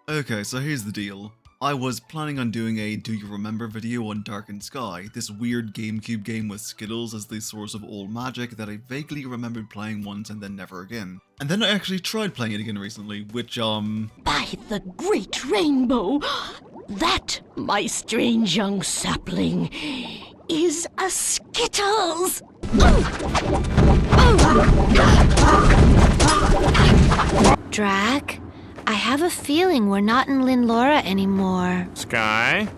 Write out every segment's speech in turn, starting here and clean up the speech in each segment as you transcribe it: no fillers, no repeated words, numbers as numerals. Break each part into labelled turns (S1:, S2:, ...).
S1: Okay, so here's the deal. I was planning on doing a Do You Remember video on Darkened Sky, this weird GameCube game with Skittles as the source of all magic that I vaguely remembered playing once and then never again. And then I actually tried playing it again recently, which
S2: By the great rainbow, that, my strange young sapling, is a Skittles!
S3: Drac, I have a feeling we're not in Linlora anymore.
S4: Sky,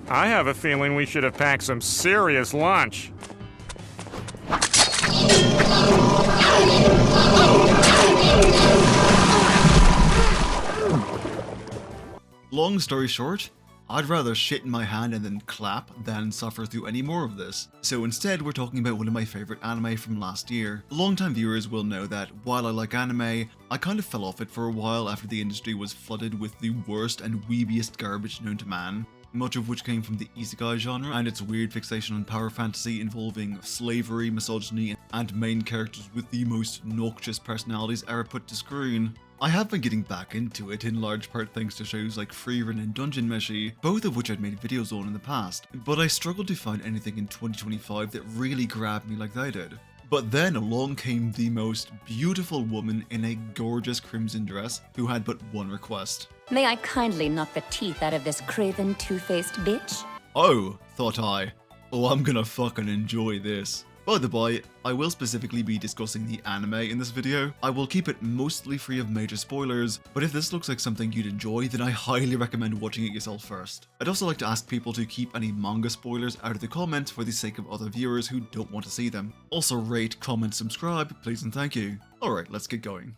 S4: I have a feeling we should have packed some serious lunch.
S1: Long story short, I'd rather shit in my hand and then clap than suffer through any more of this. So instead, we're talking about one of my favorite anime from last year. Longtime viewers will know that while I like anime, I kind of fell off it for a while after the industry was flooded with the worst and weebiest garbage known to man, much of which came from the Isekai genre and its weird fixation on power fantasy involving slavery, misogyny, and main characters with the most noxious personalities ever put to screen. I have been getting back into it in large part thanks to shows like Freerun and Dungeon Meshi, both of which I'd made videos on in the past, but I struggled to find anything in 2025 that really grabbed me like they did. But then along came the most beautiful woman in a gorgeous crimson dress who had but one request.
S5: May I kindly knock the teeth out of this craven, two-faced bitch?
S1: Oh, thought I. Oh, I'm gonna fucking enjoy this. By the by, I will specifically be discussing the anime in this video. I will keep it mostly free of major spoilers, but if this looks like something you'd enjoy, then I highly recommend watching it yourself first. I'd also like to ask people to keep any manga spoilers out of the comments for the sake of other viewers who don't want to see them. Also rate, comment, subscribe, please and thank you. Alright, let's get going.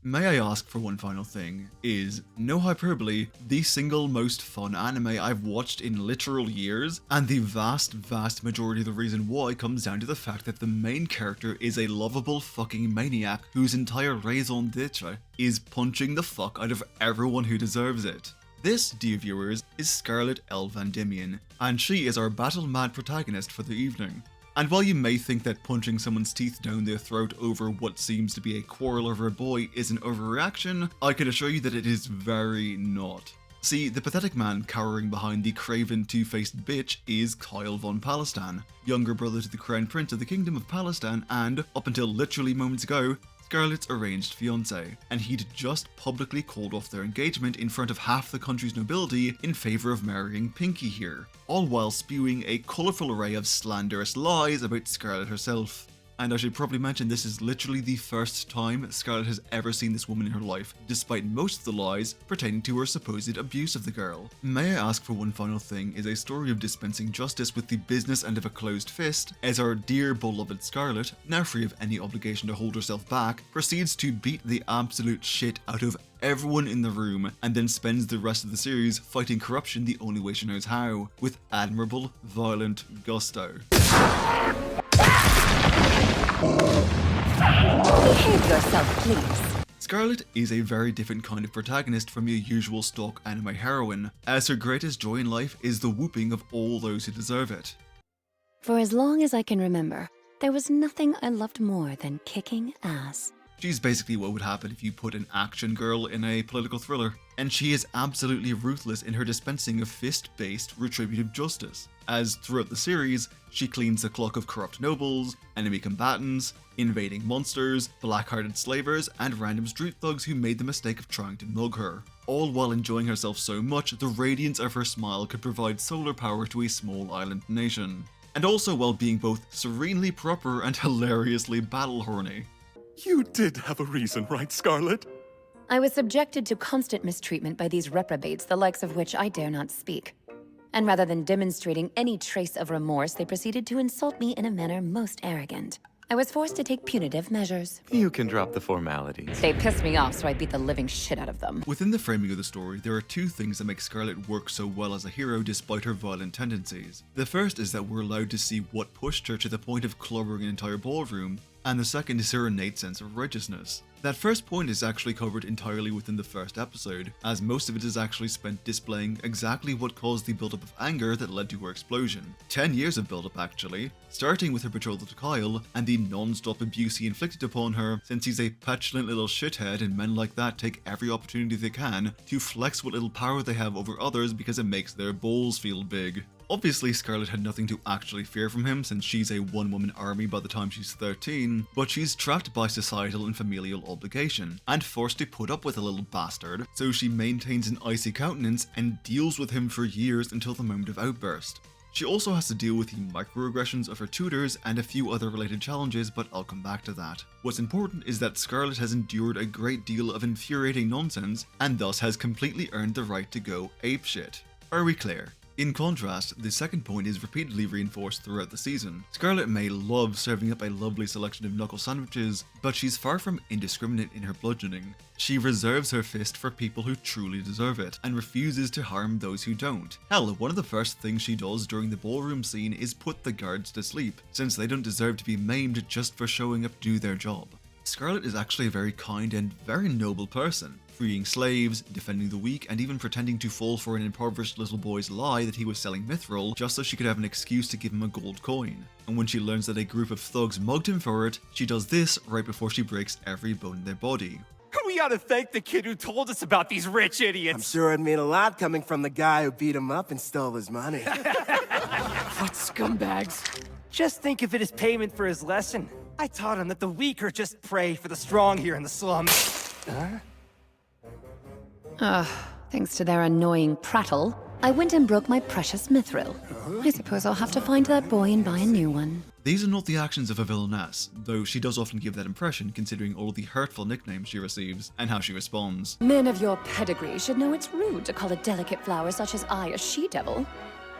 S1: May I ask for one final thing, is, no hyperbole, the single most fun anime I've watched in literal years, and the vast majority of the reason why comes down to the fact that the main character is a lovable fucking maniac whose entire raison d'etre is punching the fuck out of everyone who deserves it. This, dear viewers, is Scarlet L. Van Diemen, and she is our battle-mad protagonist for the evening. And while you may think that punching someone's teeth down their throat over what seems to be a quarrel over a boy is an overreaction, I can assure you that it is very not. See, the pathetic man cowering behind the craven two-faced bitch is Kyle von Palestine, younger brother to the Crown Prince of the Kingdom of Palestine and, up until literally moments ago, Scarlett's arranged fiancé, and he'd just publicly called off their engagement in front of half the country's nobility in favour of marrying Pinky here, all while spewing a colourful array of slanderous lies about Scarlett herself. And I should probably mention this is literally the first time Scarlett has ever seen this woman in her life, despite most of the lies pertaining to her supposed abuse of the girl. May I ask for one final thing is a story of dispensing justice with the business end of a closed fist, as our dear beloved Scarlett, now free of any obligation to hold herself back, proceeds to beat the absolute shit out of everyone in the room, and then spends the rest of the series fighting corruption the only way she knows how, with admirable, violent gusto.
S5: Behave yourself, please.
S1: Scarlett is a very different kind of protagonist from your usual stock anime heroine, as her greatest joy in life is the whooping of all those who deserve it.
S5: For as long as I can remember, there was nothing I loved more than kicking ass.
S1: She's basically what would happen if you put an action girl in a political thriller, and she is absolutely ruthless in her dispensing of fist-based retributive justice, as throughout the series, she cleans the clock of corrupt nobles, enemy combatants, invading monsters, black-hearted slavers, and random street thugs who made the mistake of trying to mug her, all while enjoying herself so much the radiance of her smile could provide solar power to a small island nation, and also while being both serenely proper and hilariously battle-horny.
S6: You did have a reason, right, Scarlett?
S5: I was subjected to constant mistreatment by these reprobates, the likes of which I dare not speak. And rather than demonstrating any trace of remorse, they proceeded to insult me in a manner most arrogant. I was forced to take punitive measures.
S6: You can drop the formalities.
S5: They pissed me off, so I beat the living shit out of them.
S1: Within the framing of the story, there are two things that make Scarlett work so well as a hero despite her violent tendencies. The first is that we're allowed to see what pushed her to the point of clobbering an entire ballroom, and the second is her innate sense of righteousness. That first point is actually covered entirely within the first episode, as most of it is actually spent displaying exactly what caused the buildup of anger that led to her explosion. 10 years of buildup actually, starting with her betrothal to Kyle and the non-stop abuse he inflicted upon her, since he's a petulant little shithead and men like that take every opportunity they can to flex what little power they have over others because it makes their balls feel big. Obviously, Scarlet had nothing to actually fear from him since she's a one-woman army by the time she's 13, but she's trapped by societal and familial obligation, and forced to put up with a little bastard, so she maintains an icy countenance and deals with him for years until the moment of outburst. She also has to deal with the microaggressions of her tutors and a few other related challenges, but I'll come back to that. What's important is that Scarlet has endured a great deal of infuriating nonsense, and thus has completely earned the right to go apeshit. Are we clear? In contrast, the second point is repeatedly reinforced throughout the season. Scarlet may love serving up a lovely selection of knuckle sandwiches, but she's far from indiscriminate in her bludgeoning. She reserves her fist for people who truly deserve it, and refuses to harm those who don't. Hell, one of the first things she does during the ballroom scene is put the guards to sleep, since they don't deserve to be maimed just for showing up to do their job. Scarlet is actually a very kind and very noble person, freeing slaves, defending the weak, and even pretending to fall for an impoverished little boy's lie that he was selling mithril just so she could have an excuse to give him a gold coin. And when she learns that a group of thugs mugged him for it, she does this right before she breaks every bone in their body.
S7: We ought to thank the kid who told us about these rich idiots.
S8: I'm sure it mean a lot coming from the guy who beat him up and stole his money.
S7: What scumbags. Just think of it as payment for his lesson. I taught him that the weak are just prey for the strong here in the slums.
S5: Thanks to their annoying prattle, I went and broke my precious mithril. I suppose I'll have to find that boy and buy a new one.
S1: These are not the actions of a villainess, though she does often give that impression considering all the hurtful nicknames she receives and how she responds.
S5: Men of your pedigree should know it's rude to call a delicate flower such as I a she-devil.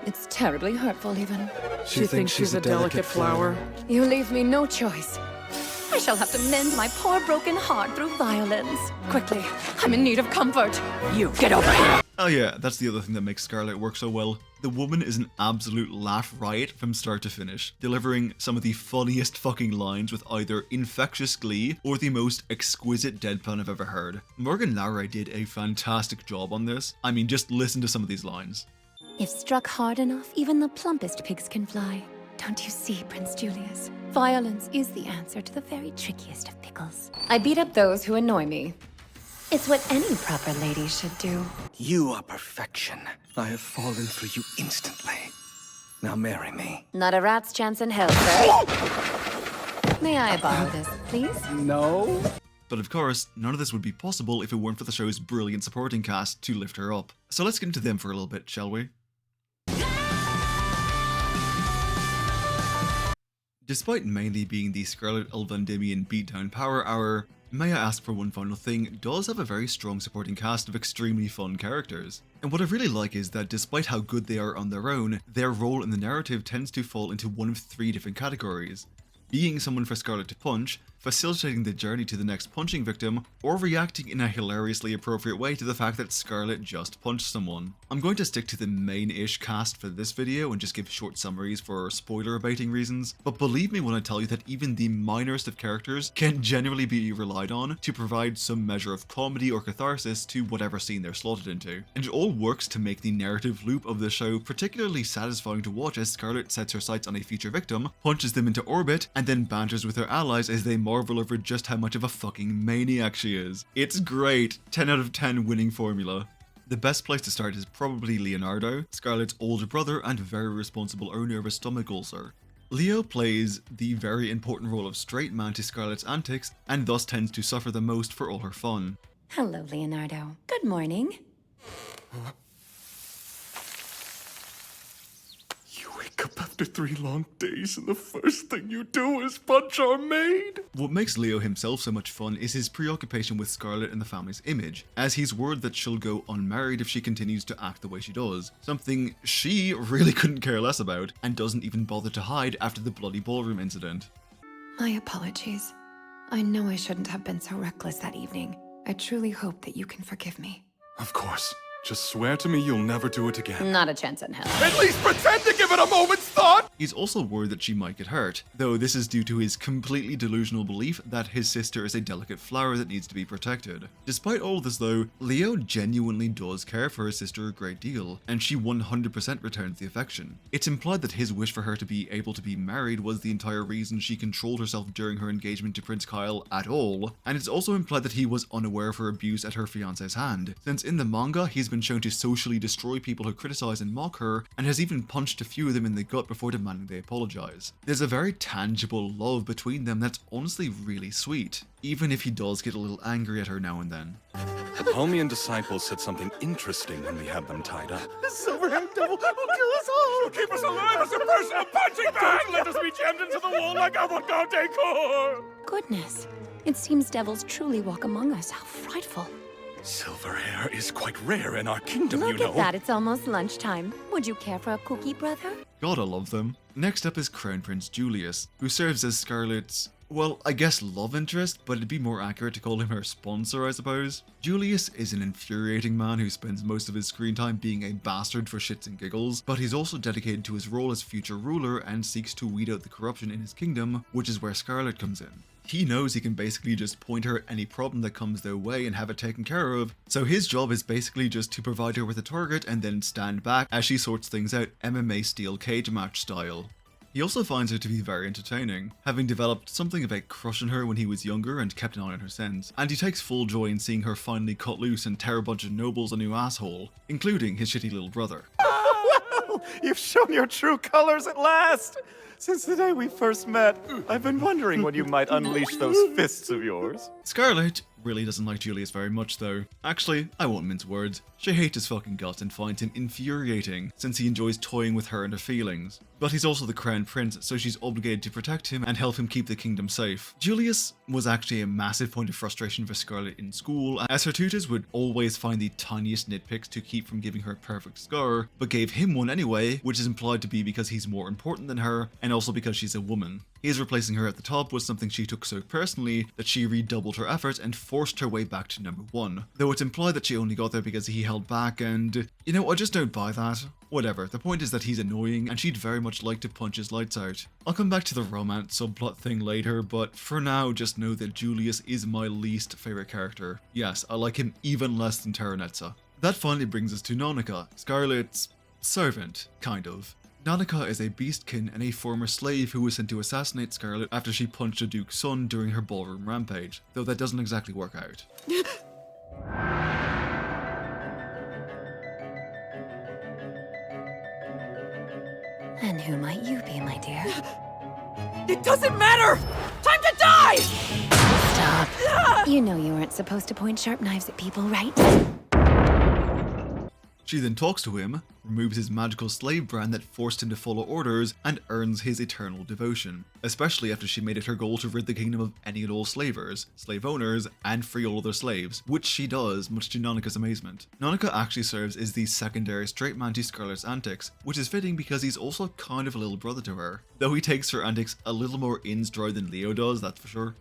S5: It's terribly hurtful, even.
S8: She thinks she's a delicate flower.
S5: You leave me no choice. I shall have to mend my poor broken heart through violence. Quickly, I'm in need of comfort. You, get over here!
S1: Oh yeah, that's the other thing that makes Scarlet work so well. The woman is an absolute laugh riot from start to finish, delivering some of the funniest fucking lines with either infectious glee or the most exquisite deadpan I've ever heard. Morgan Larray did a fantastic job on this. I mean, just listen to some of these lines.
S5: If struck hard enough, even the plumpest pigs can fly. Don't you see, Prince Julius? Violence is the answer to the very trickiest of pickles. I beat up those who annoy me. It's what any proper lady should do.
S8: You are perfection. I have fallen for you instantly. Now marry me.
S5: Not a rat's chance in hell, sir. May I borrow this, please?
S8: No.
S1: But of course, none of this would be possible if it weren't for the show's brilliant supporting cast to lift her up. So let's get into them for a little bit, shall we? Despite mainly being the Scarlet Elvandimian beatdown power hour, May I Ask for One Final Thing does have a very strong supporting cast of extremely fun characters. And what I really like is that despite how good they are on their own, their role in the narrative tends to fall into one of three different categories. Being someone for Scarlet to punch, facilitating the journey to the next punching victim, or reacting in a hilariously appropriate way to the fact that Scarlet just punched someone. I'm going to stick to the main-ish cast for this video and just give short summaries for spoiler abating reasons, but believe me when I tell you that even the minorest of characters can genuinely be relied on to provide some measure of comedy or catharsis to whatever scene they're slotted into. And it all works to make the narrative loop of the show particularly satisfying to watch as Scarlet sets her sights on a future victim, punches them into orbit, and then banters with her allies as they marvel over just how much of a fucking maniac she is. It's great. 10 out of 10 winning formula. The best place to start is probably Leonardo, Scarlet's older brother and very responsible owner of a stomach ulcer. Leo plays the very important role of straight man to Scarlet's antics and thus tends to suffer the most for all her fun.
S5: Hello, Leonardo. Good morning.
S6: Wake up after 3 long days and the first thing you do is punch our maid.
S1: What makes Leo himself so much fun is his preoccupation with Scarlet and the family's image, as he's worried that she'll go unmarried if she continues to act the way she does, something she really couldn't care less about, and doesn't even bother to hide after the bloody ballroom incident.
S5: My apologies. I know I shouldn't have been so reckless that evening. I truly hope that you can forgive me.
S6: Of course. Just swear to me you'll never do it again.
S5: Not a chance in hell.
S6: At least pretend to give it a moment's thought!
S1: He's also worried that she might get hurt, though this is due to his completely delusional belief that his sister is a delicate flower that needs to be protected. Despite all this though, Leo genuinely does care for his sister a great deal, and she 100% returns the affection. It's implied that his wish for her to be able to be married was the entire reason she controlled herself during her engagement to Prince Kyle at all, and it's also implied that he was unaware of her abuse at her fiance's hand, since in the manga he's been shown to socially destroy people who criticize and mock her, and has even punched a few of them in the gut before demanding they apologize. There's a very tangible love between them that's honestly really sweet, even if he does get a little angry at her now and then.
S6: The Palmian disciples said something interesting when we had them tied up.
S7: The Silverhand Devil will kill us all!
S6: She'll keep us alive as a personal punching bag! Don't let us be jammed into the wall like avant-garde decor!
S5: Goodness. It seems devils truly walk among us. How frightful.
S6: Silver hair is quite rare in our kingdom,
S5: Look
S6: you know.
S5: at that, it's almost lunchtime. Would you care for a cookie, brother?
S1: God, I love them. Next up is Crown Prince Julius, who serves as Scarlet's, well, I guess love interest, but it'd be more accurate to call him her sponsor, I suppose. Julius is an infuriating man who spends most of his screen time being a bastard for shits and giggles, but he's also dedicated to his role as future ruler and seeks to weed out the corruption in his kingdom, which is where Scarlet comes in. He knows he can basically just point her at any problem that comes their way and have it taken care of, so his job is basically just to provide her with a target and then stand back as she sorts things out MMA steel cage match style. He also finds her to be very entertaining, having developed something of a crush on her when he was younger and kept an eye on her since, and he takes full joy in seeing her finally cut loose and tear a bunch of nobles a new asshole, including his shitty little brother.
S7: Well, you've shown your true colors at last! Since the day we first met, I've been wondering when you might unleash those fists of yours.
S1: Scarlet really doesn't like Julius very much though. Actually, I won't mince words. She hates his fucking guts and finds him infuriating, since he enjoys toying with her and her feelings. But he's also the crown prince, so she's obligated to protect him and help him keep the kingdom safe. Julius was actually a massive point of frustration for Scarlet in school, as her tutors would always find the tiniest nitpicks to keep from giving her a perfect score, but gave him one anyway, which is implied to be because he's more important than her, and also because she's a woman. His replacing her at the top was something she took so personally that she redoubled her efforts and forced her way back to number 1. Though it's implied that she only got there because he held back, and you know, I just don't buy that. Whatever, the point is that he's annoying and she'd very much like to punch his lights out. I'll come back to the romance subplot thing later, but for now just know that Julius is my least favorite character. Yes, I like him even less than Terranetza. That finally brings us to Nonika, Scarlet's servant, kind of. Nonika is a beastkin and a former slave who was sent to assassinate Scarlet after she punched the Duke's son during her ballroom rampage, though that doesn't exactly work out.
S5: And who might you be, my dear?
S7: It doesn't matter! Time to die!
S5: Stop. You know you weren't supposed to point sharp knives at people, right?
S1: She then talks to him, removes his magical slave brand that forced him to follow orders, and earns his eternal devotion, especially after she made it her goal to rid the kingdom of any and all slavers, slave owners, and free all other slaves, which she does, much to Nonika's amazement. Nonika actually serves as the secondary straight man to Scarlet's antics, which is fitting because he's also kind of a little brother to her, though he takes her antics a little more in stride than Leo does, that's for sure.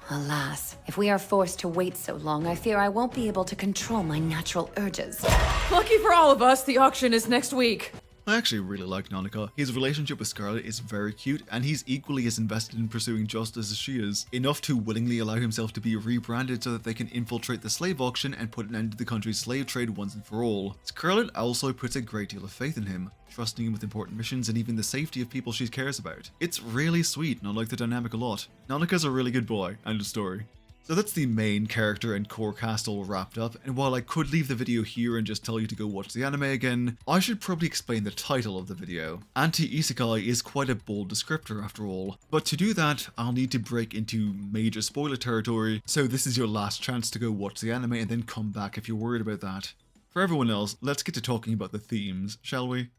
S5: Alas, if we are forced to wait so long, I fear I won't be able to control my natural urges.
S9: Lucky for all of us, the auction is next week.
S1: I actually really like Nonika. His relationship with Scarlet is very cute, and he's equally as invested in pursuing justice as she is, enough to willingly allow himself to be rebranded so that they can infiltrate the slave auction and put an end to the country's slave trade once and for all. Scarlet also puts a great deal of faith in him, trusting him with important missions and even the safety of people she cares about. It's really sweet, and I like the dynamic a lot. Nonika's a really good boy. End of story. So that's the main character and core cast all wrapped up, and while I could leave the video here and just tell you to go watch the anime again, I should probably explain the title of the video. Anti-Isekai is quite a bold descriptor after all, but to do that, I'll need to break into major spoiler territory, so this is your last chance to go watch the anime and then come back if you're worried about that. For everyone else, let's get to talking about the themes, shall we?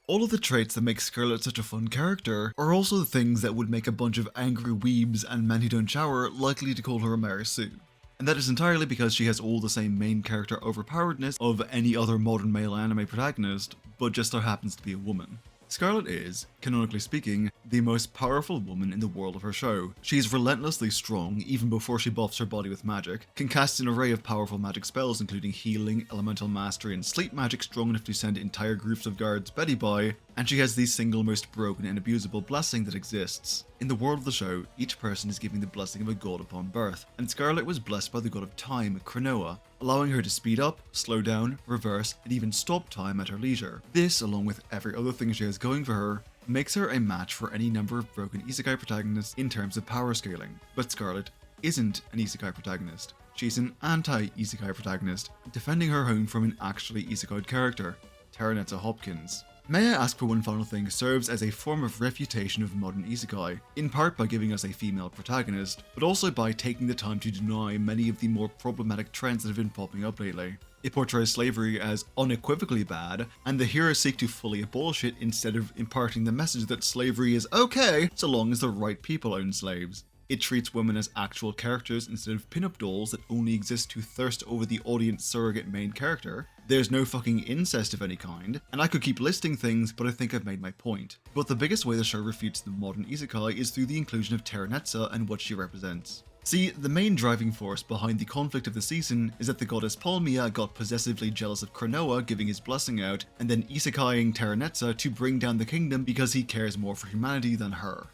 S1: All of the traits that make Scarlet such a fun character are also the things that would make a bunch of angry weebs and men who don't shower likely to call her a Mary Sue. And that is entirely because she has all the same main character overpoweredness of any other modern male anime protagonist, but just so happens to be a woman. Scarlet is, canonically speaking, the most powerful woman in the world of her show. She's relentlessly strong even before she buffs her body with magic, can cast an array of powerful magic spells including healing, elemental mastery, and sleep magic strong enough to send entire groups of guards Betty by, and she has the single most broken and abusable blessing that exists. In the world of the show, each person is given the blessing of a god upon birth, and Scarlet was blessed by the god of time, Cronoa, allowing her to speed up, slow down, reverse, and even stop time at her leisure. This, along with every other thing she has going for her, makes her a match for any number of broken isekai protagonists in terms of power scaling. But Scarlet isn't an isekai protagonist. She's an anti-isekai protagonist, defending her home from an actually isekai character, Terranetza Hopkins. May I Ask for One Final Thing serves as a form of refutation of modern isekai, in part by giving us a female protagonist, but also by taking the time to deny many of the more problematic trends that have been popping up lately. It portrays slavery as unequivocally bad, and the heroes seek to fully abolish it instead of imparting the message that slavery is okay so long as the right people own slaves. It treats women as actual characters instead of pin-up dolls that only exist to thirst over the audience surrogate main character. There's no fucking incest of any kind, and I could keep listing things, but I think I've made my point. But the biggest way the show refutes the modern isekai is through the inclusion of Terranetza and what she represents. See, the main driving force behind the conflict of the season is that the goddess Palmia got possessively jealous of Cronoa giving his blessing out, and then isekaiing Terranetza to bring down the kingdom because he cares more for humanity than her.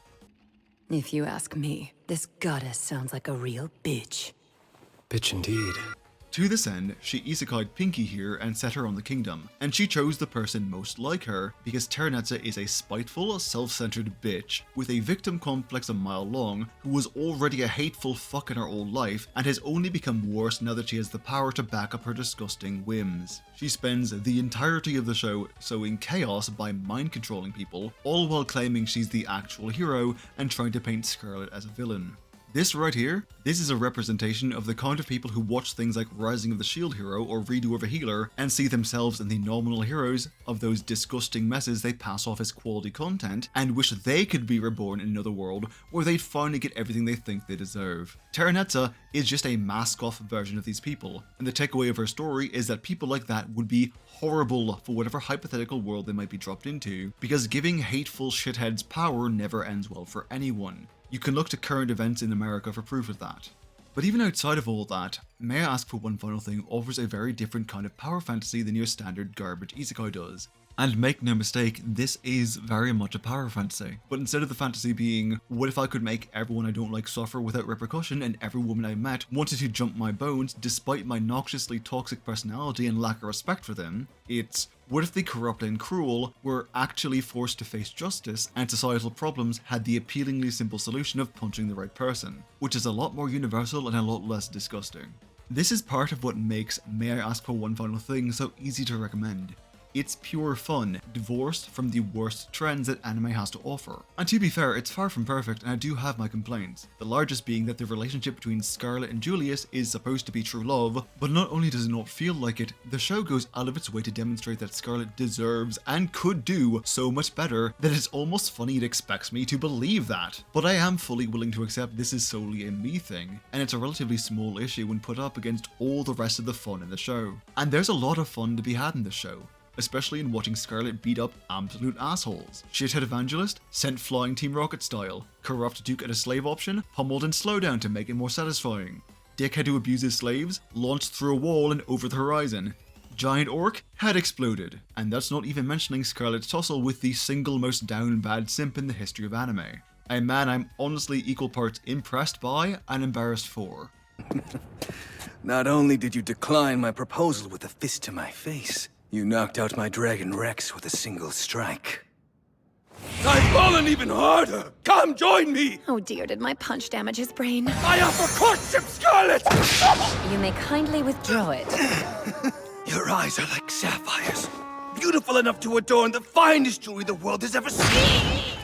S5: If you ask me, this goddess sounds like a real bitch.
S8: Bitch indeed.
S1: To this end, she isekai'd Pinky here and set her on the kingdom, and she chose the person most like her because Terranetza is a spiteful, self-centered bitch with a victim complex a mile long who was already a hateful fuck in her old life and has only become worse now that she has the power to back up her disgusting whims. She spends the entirety of the show sowing chaos by mind-controlling people, all while claiming she's the actual hero and trying to paint Scarlet as a villain. This right here, this is a representation of the kind of people who watch things like Rising of the Shield Hero or Redo of a Healer and see themselves in the nominal heroes of those disgusting messes they pass off as quality content and wish they could be reborn in another world where they'd finally get everything they think they deserve. Terranetza is just a mask-off version of these people, and the takeaway of her story is that people like that would be horrible for whatever hypothetical world they might be dropped into, because giving hateful shitheads power never ends well for anyone. You can look to current events in America for proof of that. But even outside of all that, May I Ask for One Final Thing offers a very different kind of power fantasy than your standard garbage isekai does. And make no mistake, this is very much a power fantasy. But instead of the fantasy being, what if I could make everyone I don't like suffer without repercussion and every woman I met wanted to jump my bones despite my noxiously toxic personality and lack of respect for them, it's, what if the corrupt and cruel were actually forced to face justice and societal problems had the appealingly simple solution of punching the right person, which is a lot more universal and a lot less disgusting. This is part of what makes May I Ask for One Final Thing so easy to recommend. It's pure fun, divorced from the worst trends that anime has to offer. And to be fair, it's far from perfect and I do have my complaints. The largest being that the relationship between Scarlet and Julius is supposed to be true love, but not only does it not feel like it, the show goes out of its way to demonstrate that Scarlet deserves and could do so much better that it's almost funny it expects me to believe that. But I am fully willing to accept this is solely a me thing, and it's a relatively small issue when put up against all the rest of the fun in the show. And there's a lot of fun to be had in this show, especially in watching Scarlet beat up absolute assholes. Shithead Evangelist, sent flying Team Rocket style. Corrupt Duke at a slave option, pummeled in slowdown to make it more satisfying. Dickhead who abuses slaves, launched through a wall and over the horizon. Giant Orc, head exploded. And that's not even mentioning Scarlet's tussle with the single most down bad simp in the history of anime. A man I'm honestly equal parts impressed by and embarrassed for.
S8: Not only did you decline my proposal with a fist to my face, you knocked out my Dragon Rex with a single strike. I've fallen even harder! Come join me!
S5: Oh dear, did my punch damage his brain?
S8: I offer courtship, Scarlet!
S5: You may kindly withdraw it.
S8: Your eyes are like sapphires, beautiful enough to adorn the finest jewelry the world has ever seen!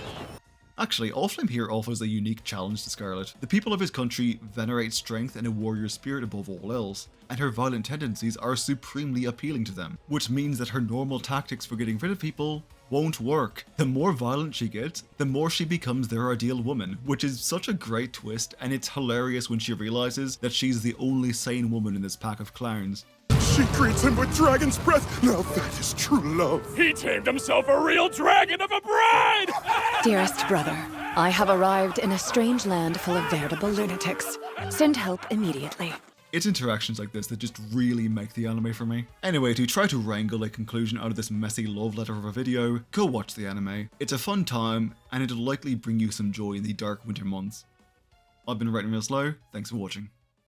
S1: Actually, Allflame here offers a unique challenge to Scarlet. The people of his country venerate strength and a warrior spirit above all else, and her violent tendencies are supremely appealing to them, which means that her normal tactics for getting rid of people won't work. The more violent she gets, the more she becomes their ideal woman, which is such a great twist, and it's hilarious when she realizes that she's the only sane woman in this pack of clowns.
S6: She greets him with dragon's breath. Now that is true love.
S10: He tamed himself a real dragon of a bride!
S5: Dearest brother, I have arrived in a strange land full of veritable lunatics. Send help immediately.
S1: It's interactions like this that just really make the anime for me. Anyway, to try to wrangle a conclusion out of this messy love letter of a video, go watch the anime. It's a fun time, and it'll likely bring you some joy in the dark winter months. I've been writing real slow, thanks for watching.